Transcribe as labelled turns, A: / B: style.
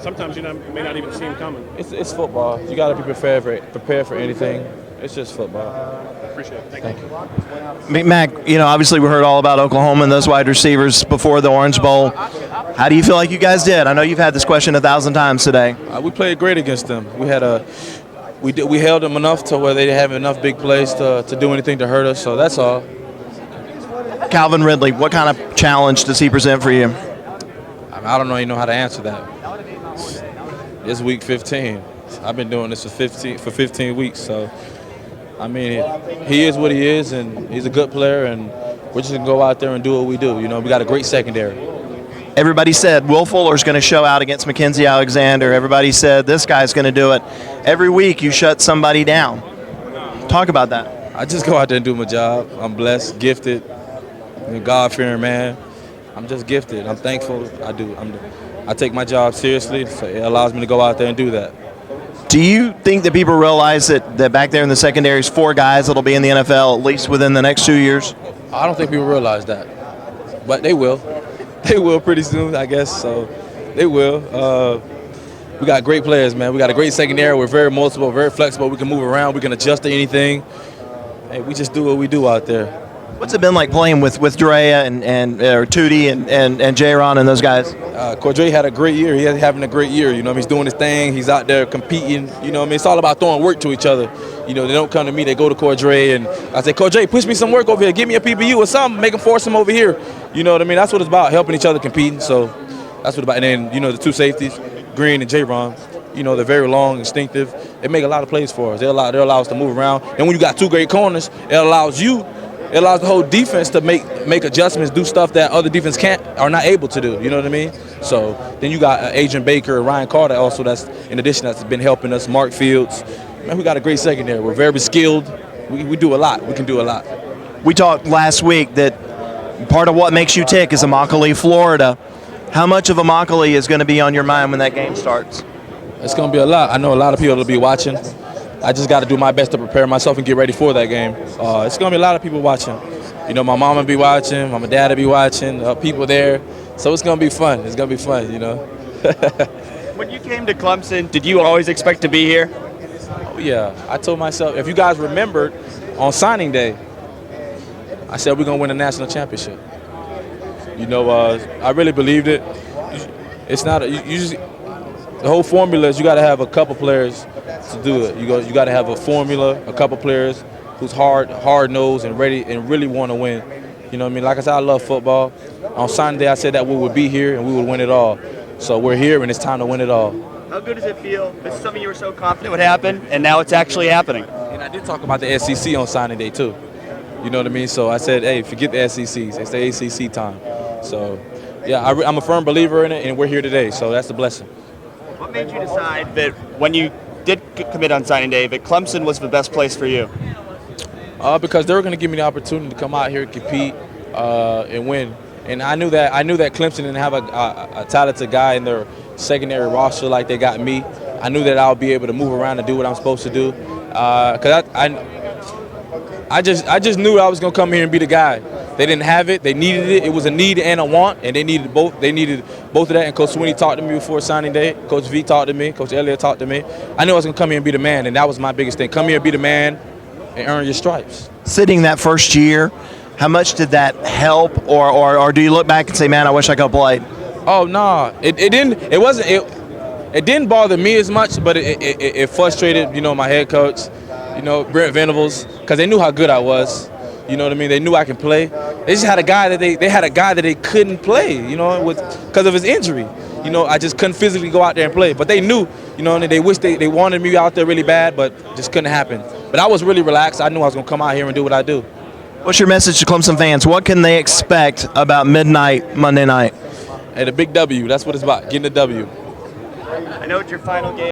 A: sometimes you may not even see them coming.
B: It's football. You got to be prepared for anything. It's just football.
A: Appreciate it. Thank you.
C: Mac, obviously we heard all about Oklahoma and those wide receivers before the Orange Bowl. How do you feel like you guys did? I know you've had this question 1,000 times today.
B: We played great against them. We held them enough to where they didn't have enough big plays to do anything to hurt us. So that's all.
C: Calvin Ridley, what kind of challenge does he present for you?
B: I don't know how to answer that. It's week 15. I've been doing this for 15 weeks. So, he is what he is, and he's a good player, and we're just going to go out there and do what we do. We got a great secondary.
C: Everybody said Will Fuller's going to show out against Mackensie Alexander. Everybody said this guy's going to do it. Every week you shut somebody down. Talk about that.
B: I just go out there and do my job. I'm blessed, gifted, God-fearing man. I'm just gifted. I'm thankful. I take my job seriously, so it allows me to go out there and do that.
C: Do you think that people realize that back there in the secondary is 4 guys that'll be in the NFL at least within the next 2 years?
B: I don't think people realize that, but they will. They will pretty soon, I guess, so they will. We got great players, man. We got a great secondary. We're very multiple, very flexible. We can move around. We can adjust to anything. Hey, we just do what we do out there.
C: What's it been like playing with Drea and Tootie and J-Ron and those guys?
B: Cordray had a great year. He's having a great year. He's doing his thing. He's out there competing. It's all about throwing work to each other. They don't come to me. They go to Cordray, and I say, Cordray, push me some work over here. Give me a PBU or something. Make them force them over here. That's what it's about, helping each other competing. So that's what it's about. And then, the 2 safeties, Green and J-Ron, they're very long, instinctive. They make a lot of plays for us. They allow us to move around. And when you got 2 great corners, it allows the whole defense to make adjustments, do stuff that other defense are not able to do. You know what I mean? So then you got Adrian Baker, Ryan Carter also that's been helping us. Mark Fields. Man, we got a great secondary. We're very skilled. We do a lot. We can do a lot.
C: We talked last week that part of what makes you tick is Immokalee, Florida. How much of Immokalee is going to be on your mind when that game starts?
B: It's going to be a lot. I know a lot of people will be watching. I just got to do my best to prepare myself and get ready for that game. It's going to be a lot of people watching. My mama will be watching, my dad will be watching, people there. So it's going to be fun. It's going to be fun,
D: When you came to Clemson, did you always expect to be here?
B: Oh, yeah. I told myself, if you guys remembered, on signing day, I said we're going to win a national championship. I really believed it. It's not the whole formula is you got to have a couple players to do it. You got to have a formula, a couple players who's hard-nosed and ready and really want to win. Like I said, I love football. On signing day, I said that we would be here and we would win it all. So we're here and it's time to win it all.
D: How good does it feel? This is something you were so confident would happen, and now it's actually happening.
B: And I did talk about the SEC on signing day too. You know what I mean? So I said, hey, forget the SECs. It's the ACC time. So, yeah, I'm a firm believer in it, and we're here today. So that's the blessing.
D: What made you decide that when you did commit on signing day, that Clemson was the best place for you?
B: Because they were going to give me the opportunity to come out here and compete and win. And I knew that Clemson didn't have a talented guy in their secondary roster like they got me. I knew that I would be able to move around and do what I'm supposed to do. Because I just knew I was going to come here and be the guy. They didn't have it. They needed it. It was a need and a want, and they needed both. They needed both of that. And Coach Sweeney talked to me before signing day. Coach V talked to me. Coach Elliott talked to me. I knew I was going to come here and be the man, and that was my biggest thing. Come here and be the man and earn your stripes.
C: Sitting that first year, how much did that help, or do you look back and say, man, I wish I could have played?
B: Oh no, it didn't. It wasn't. It didn't bother me as much, but it frustrated my head coach, Brent Venables, because they knew how good I was. You know what I mean? They knew I can play. They just had a guy that they couldn't play, because of his injury. I just couldn't physically go out there and play. But they knew, and they wished they wanted me out there really bad, but just couldn't happen. But I was really relaxed. I knew I was going to come out here and do what I do.
C: What's your message to Clemson fans? What can they expect about midnight Monday night?
B: Hey, the big W. That's what it's about, getting the W.
D: I know it's your final game.